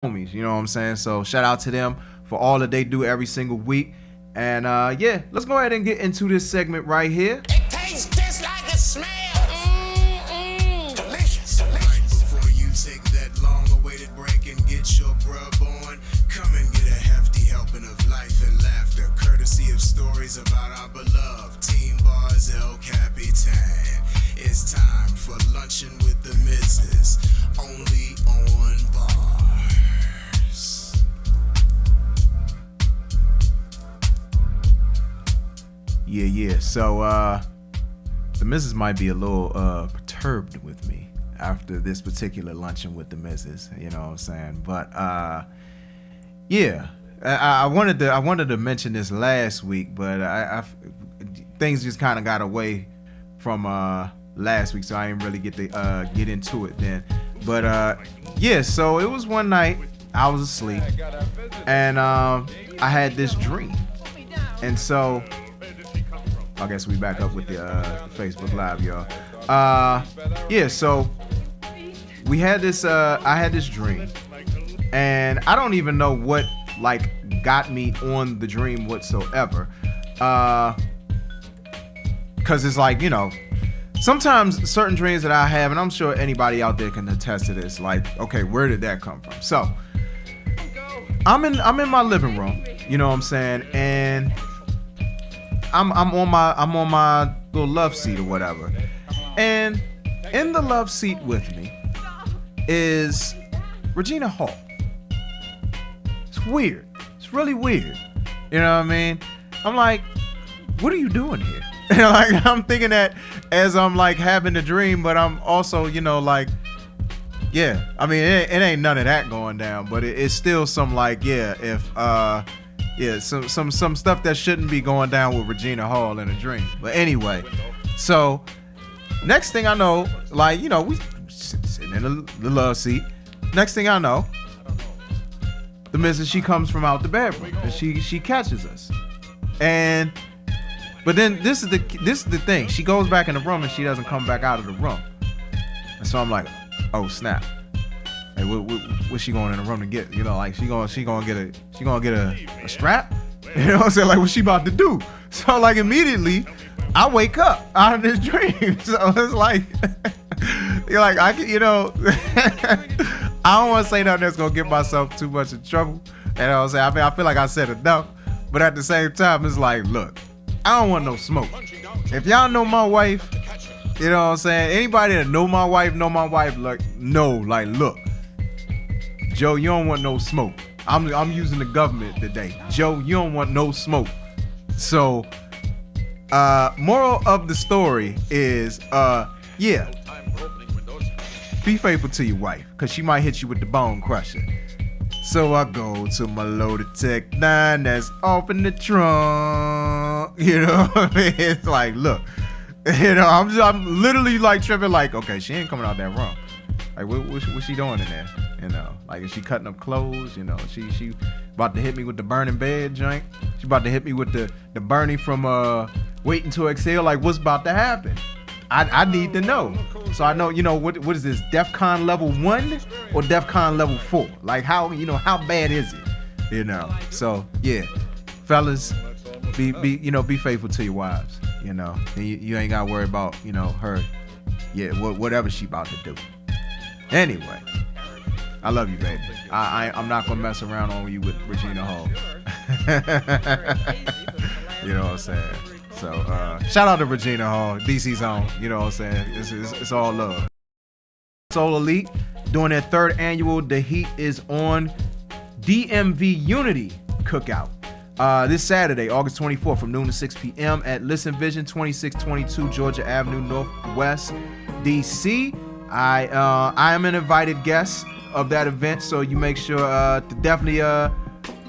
homies, you know what I'm saying? So shout out to them for all that they do every single week. And yeah, let's go ahead and get into this segment right here. It tastes just like it smells. Delicious. Right before you take that long-awaited break and get your grub on, come and get a hefty helping of life and laughter, courtesy of stories about our beloved Team Bars El Capitan. It's time for luncheon with the missus, only on Bars. Yeah. So the missus might be a little perturbed with me after this particular luncheon with the missus, you know what I'm saying? But yeah, I wanted to mention this last week, but I things just kind of got away from last week, so I didn't really get to get into it then. But yeah, so it was one night I was asleep and I had this dream, and so I guess we back up with the Facebook Live, y'all. Yeah, so we had this. I had this dream, and I don't even know what like got me on the dream whatsoever. Cause it's like, you know, sometimes certain dreams that I have, and I'm sure anybody out there can attest to this. Like, okay, where did that come from? So I'm in my living room, you know what I'm saying, and I'm on my little love seat or whatever, and in the love seat with me is Regina Hall. It's weird. It's really weird. You know what I mean? I'm like, what are you doing here? Like, I'm thinking that as I'm like having the dream, but I'm also, you know, like, yeah. I mean, it ain't none of that going down, but it's still some like, yeah, if yeah, some stuff that shouldn't be going down with Regina Hall in a dream. But anyway, so next thing I know, like, you know, we sitting in the love seat. Next thing I know, the missus, she comes from out the bedroom and she catches us. And but then this is the thing. She goes back in the room and she doesn't come back out of the room. And so I'm like, oh snap. Hey, what's she going in the room to get? You know, like she gonna get a strap? You know what I'm saying? Like, what's she about to do? So like immediately I wake up out of this dream. So it's like you're like, I can, you know, I don't want to say nothing that's gonna get myself too much in trouble. You know what I'm saying? I mean, I feel like I said enough, but at the same time, it's like, look, I don't want no smoke. If y'all know my wife, you know what I'm saying? Anybody that know my wife, like, no, like, look, Joe, you don't want no smoke. I'm using the government today. Joe, you don't want no smoke. So, moral of the story is, yeah, be faithful to your wife, because she might hit you with the bone crusher. So I go to my loaded Tech 9 that's off in the trunk. You know what I mean? It's like, look, you know, I'm literally like tripping, like, okay, she ain't coming out that room. Like, what's she doing in there? You know, like, is she cutting up clothes? You know, she about to hit me with the burning bed joint. She about to hit me with the Bernie from Waiting to Exhale. Like, what's about to happen? I need to know. So I know, you know, what is this, DEFCON level 1 or DEFCON level 4? Like, how, you know, how bad is it? You know, so yeah, fellas, be faithful to your wives, you know, and you ain't gotta worry about, you know, her, yeah, whatever she about to do. Anyway, I love you, baby. I'm not gonna mess around on you with Regina Hall. You know what I'm saying? So shout out to Regina Hall, DC's own, you know what I'm saying? It's all love. Soul Elite doing their third annual The Heat is On DMV Unity Cookout. This Saturday, August 24th from noon to 6 p.m. at Listen Vision, 2622 Georgia Avenue Northwest, DC. I am an invited guest of that event, so you make sure to definitely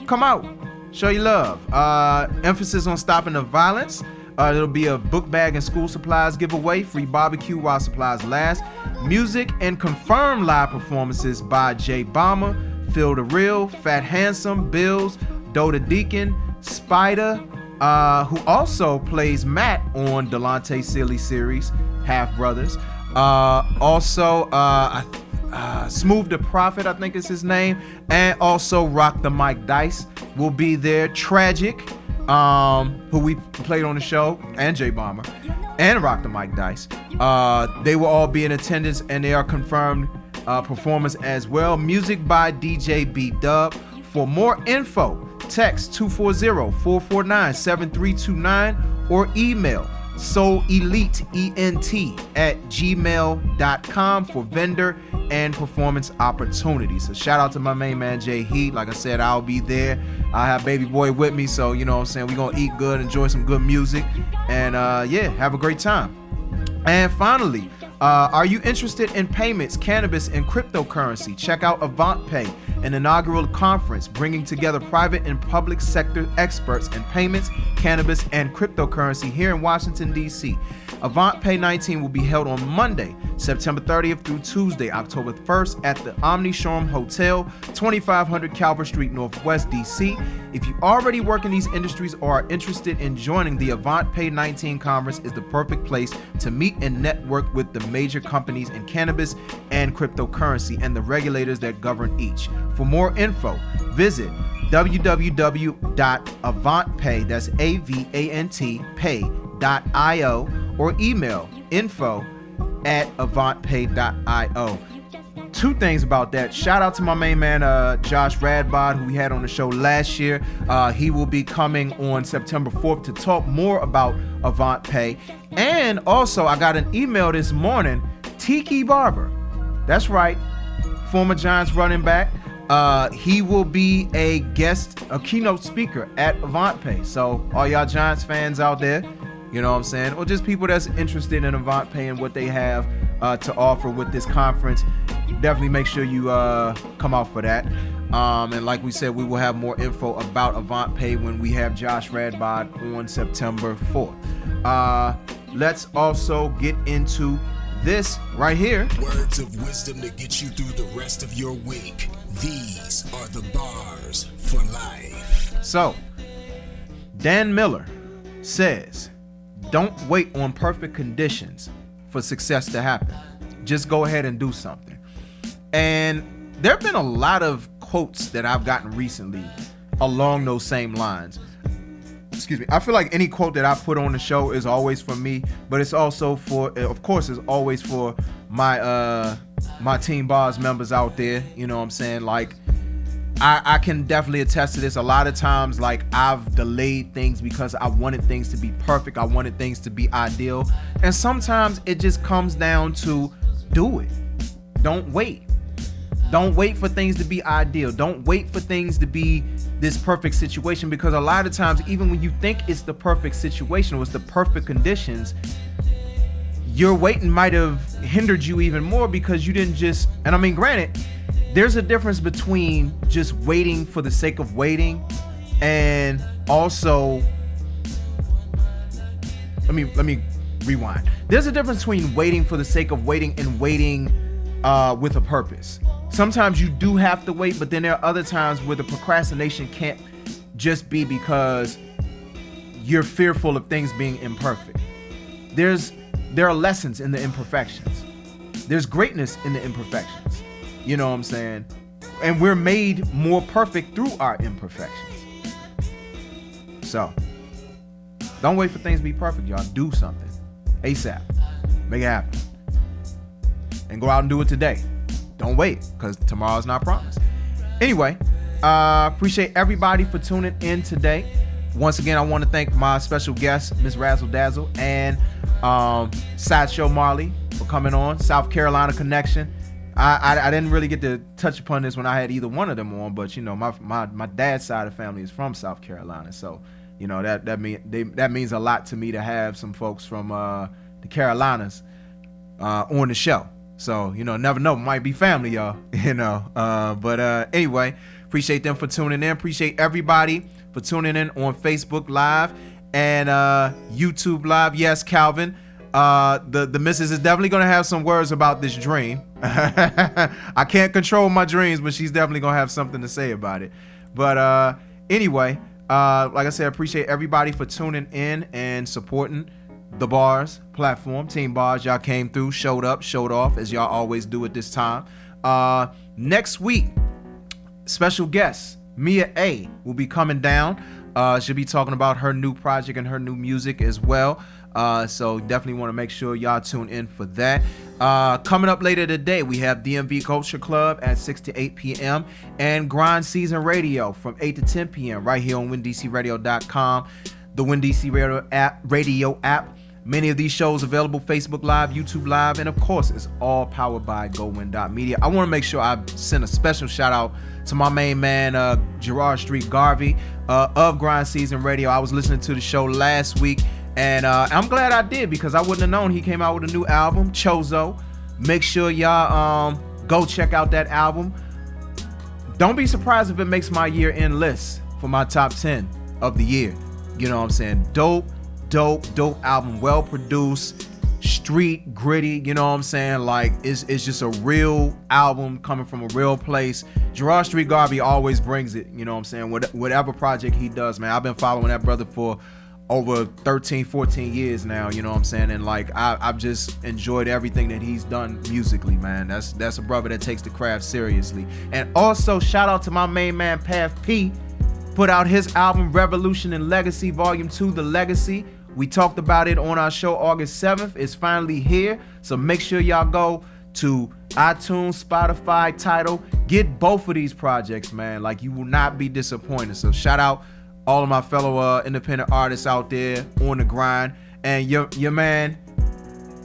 come out, show your love. Emphasis on stopping the violence. There'll be a book bag and school supplies giveaway, free barbecue while supplies last, music and confirmed live performances by Jay Bomber, Phil the Real, Fat Handsome, Bills, Dota Deacon, Spider, who also plays Matt on Delonte Sealy series, Half Brothers. Also, Smooth the Prophet, I think is his name, and also Rock the Mike Dice will be there. Tragic, who we played on the show, and J Bomber, and Rock the Mike Dice. They will all be in attendance, and they are confirmed performers as well. Music by DJ B Dub. For more info, text 240-449-7329 or email soueliteent@gmail.com for vendor and performance opportunities. So shout out to my main man Jay Heat. Like I said, I'll be there. I have baby boy with me, so you know what I'm saying, we're gonna eat good, enjoy some good music, and have a great time. And finally, are you interested in payments, cannabis, and cryptocurrency? Check out AvantPay, an inaugural conference bringing together private and public sector experts in payments, cannabis, and cryptocurrency here in Washington, D.C. AvantPay 19 will be held on Monday, September 30th through Tuesday, October 1st at the Omni Showroom Hotel, 2500 Calvert Street, Northwest, D.C. If you already work in these industries or are interested in joining the AvantPay 19 conference, is the perfect place to meet and network with the major companies in cannabis and cryptocurrency and the regulators that govern each. For more info, visit www.avantpay, that's AVANT pay.io, or email info@avantpay.io. Two things about that. Shout out to my main man Josh Radbod, who we had on the show last year. He will be coming on September 4th to talk more about AvantPay. And also, I got an email this morning, Tiki Barber, that's right, former Giants running back. He will be a keynote speaker at AvantPay. So all y'all Giants fans out there, you know what I'm saying, or just people that's interested in AvantPay and what they have to offer with this conference, definitely make sure you come out for that. And like we said, we will have more info about AvantPay when we have Josh Radbod on September 4th. Let's also get into this right here. Words of wisdom to get you through the rest of your week. These are the bars for life. So, Dan Miller says, don't wait on perfect conditions for success to happen. Just go ahead and do something. And there have been a lot of quotes that I've gotten recently along those same lines. Excuse me. I feel like any quote that I put on the show is always for me, but it's also of course, it's always for my my Team Bars members out there. You know what I'm saying? Like, I can definitely attest to this. A lot of times, like, I've delayed things because I wanted things to be perfect. I wanted things to be ideal. And sometimes it just comes down to do it. Don't wait. Don't wait for things to be ideal. Don't wait for things to be this perfect situation, because a lot of times, even when you think it's the perfect situation or it's the perfect conditions, your waiting might have hindered you even more because you didn't just, and I mean, granted, there's a difference between just waiting for the sake of waiting and also, let me rewind. There's a difference between waiting for the sake of waiting and waiting with a purpose. Sometimes you do have to wait, but then there are other times where the procrastination can't just be because you're fearful of things being imperfect. There are lessons in the imperfections. There's greatness in the imperfections. You know what I'm saying? And we're made more perfect through our imperfections. So, don't wait for things to be perfect, y'all. Do something ASAP. Make it happen. And go out and do it today. Don't wait, because tomorrow's not promised. Anyway, appreciate everybody for tuning in today. Once again, I want to thank my special guest, Miss Razzle Dazzle, and Sideshow Marley for coming on. South Carolina connection. I didn't really get to touch upon this when I had either one of them on, but you know, my dad's side of the family is from South Carolina, so you know that means a lot to me to have some folks from the Carolinas on the show. So, you know, never know, might be family, y'all, you know. But anyway, appreciate them for tuning in. Appreciate everybody for tuning in on Facebook Live and YouTube Live. Yes, Calvin, the missus is definitely going to have some words about this dream. I can't control my dreams, but she's definitely going to have something to say about it. But anyway, like I said, appreciate everybody for tuning in and supporting the Bars platform, Team Bars. Y'all came through, showed up, showed off, as y'all always do at this time. Next week, special guest Mia A will be coming down. She'll be talking about her new project and her new music as well. So definitely want to make sure y'all tune in for that. Coming up later today, we have DMV Culture Club at 6 to 8 p.m. and Grind Season Radio from 8 to 10 p.m. right here on WinDCRadio.com, the WinDC Radio app. Many of these shows available Facebook Live, YouTube Live, and of course, it's all powered by GoWin.media. I want to make sure I send a special shout out to my main man, Gerard Street Garvey of Grind Season Radio. I was listening to the show last week, and I'm glad I did because I wouldn't have known he came out with a new album, Chozo. Make sure y'all go check out that album. Don't be surprised if it makes my year-end list for my top 10 of the year. You know what I'm saying? Dope album, well produced, street gritty, you know what I'm saying? Like it's just a real album coming from a real place. Gerard Street Garvey always brings it, you know what I'm saying? Whatever project he does, man. I've been following that brother for over 13, 14 years now, you know what I'm saying? And like I've just enjoyed everything that he's done musically, man. That's a brother that takes the craft seriously. And also shout out to my main man Path P, put out his album Revolution and Legacy Volume 2, The Legacy. We talked about it on our show August 7th. It's finally here. So make sure y'all go to iTunes, Spotify, Tidal. Get both of these projects, man. Like, you will not be disappointed. So shout out all of my fellow independent artists out there on the grind. And your man,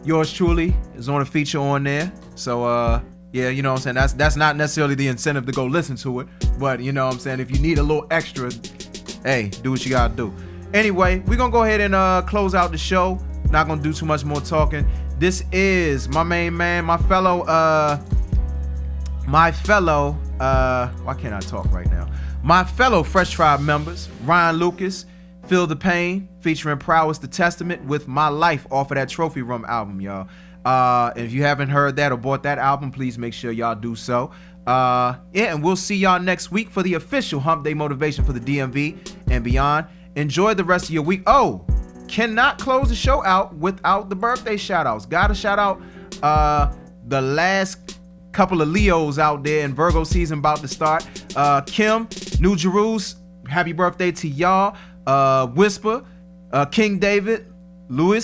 yours truly, is on a feature on there. So, yeah, you know what I'm saying? That's not necessarily the incentive to go listen to it. But, you know what I'm saying? If you need a little extra, hey, do what you got to do. Anyway, we're going to go ahead and close out the show. Not going to do too much more talking. This is my main man, my fellow, why can't I talk right now? My fellow Fresh Tribe members, Ryan Lucas, Feel the Pain, featuring Prowess the Testament with My Life off of that Trophy Room album, y'all. If you haven't heard that or bought that album, please make sure y'all do so. Yeah, and we'll see y'all next week for the official Hump Day Motivation for the DMV and beyond. Enjoy the rest of your week. Oh, cannot close the show out without the birthday shout-outs. Gotta shout out the last couple of Leos out there in Virgo season about to start. Kim, New Jerusalem, happy birthday to y'all. Whisper, King David, Lou,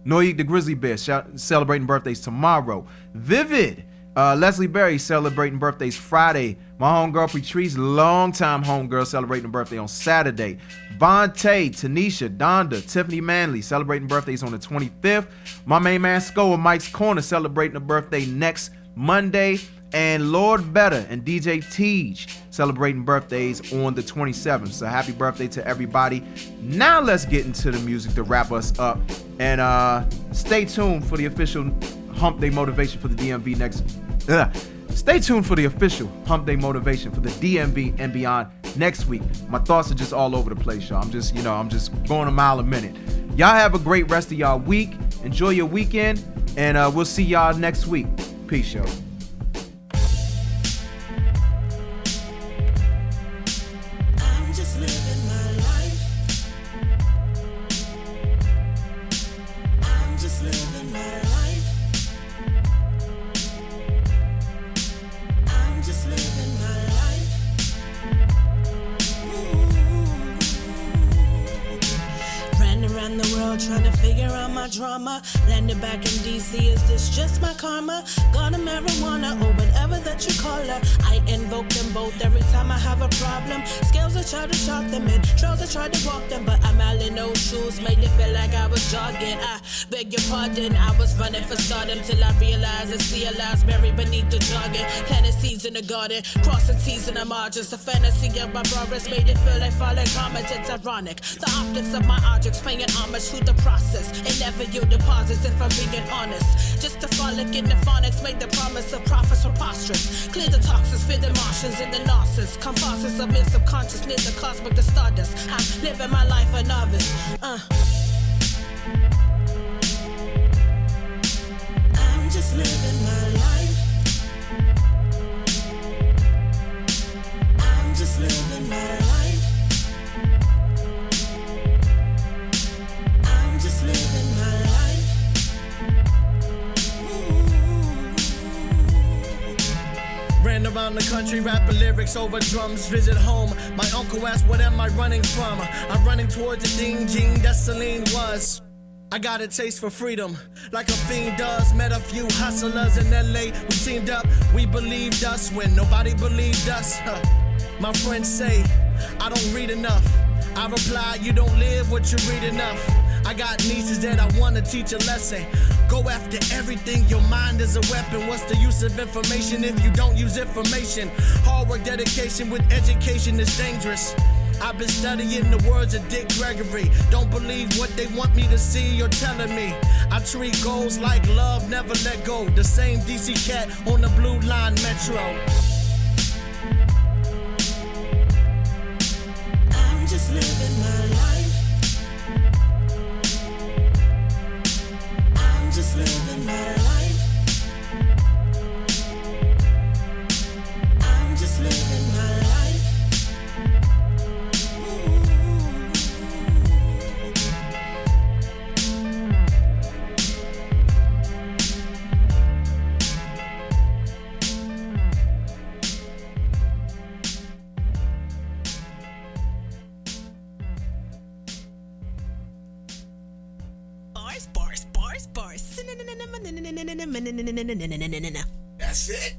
Noik the Grizzly Bear, celebrating birthdays tomorrow. Vivid, Leslie Berry celebrating birthdays Friday. My homegirl Patrice, longtime homegirl, celebrating a birthday on Saturday. Vontae, Tanisha, Donda, Tiffany Manley celebrating birthdays on the 25th. My main man Sko of Mike's Corner celebrating a birthday next Monday. And Lord Better and DJ Tej celebrating birthdays on the 27th. So happy birthday to everybody. Now let's get into the music to wrap us up. And stay tuned for the official Hump Day Motivation for the DMV next. Stay tuned for the official Hump Day Motivation for the DMV and beyond next week. My thoughts are just all over the place, y'all. I'm just going a mile a minute. Y'all have a great rest of y'all week. Enjoy your weekend, and we'll see y'all next week. Peace, y'all. Trying to figure out my drama. Landed back in DC, is this just my karma? Got a marijuana or whatever that you call her. I invoke them both every time I have a problem. Scales I try to chalk them in, trails I try to walk them, but I'm out in those shoes, made it feel like I was jogging. I beg your pardon, I was running for stardom till I realized and realized buried beneath the jargon. Planting seeds in the garden, crossing T's in the margins. The fantasy of my progress made it feel like falling comments. It's ironic. The optics of my objects paying homage to the process. And never you deposits, if I'm being honest. Just to frolic in the phonics, make the promise of prophets preposterous. Clear the toxins, feed the Martians and the nonsense. Composites of my subconscious, near the cosmic, the stardust. I'm living my life a novice. I'm just living my life. I'm just living my life. Living my life. country rapper lyrics over drums. Visit home. My uncle asked, what am I running from? I'm running towards the ding ding that Celine was. I got a taste for freedom, like a fiend does. Met a few hustlers in LA, we teamed up. We believed us when nobody believed us. My friends say, I don't read enough. I reply, you don't live what you read enough. I got nieces that I wanna teach a lesson. Go after everything, your mind is a weapon. What's the use of information if you don't use information? Hard work, dedication with education is dangerous. I've been studying the words of Dick Gregory. Don't believe what they want me to see, you're telling me. I treat goals like love, never let go. The same DC cat on the Blue Line Metro. I'm just living my life. I'm just living my life. I'm just living my life. Bars. That's it.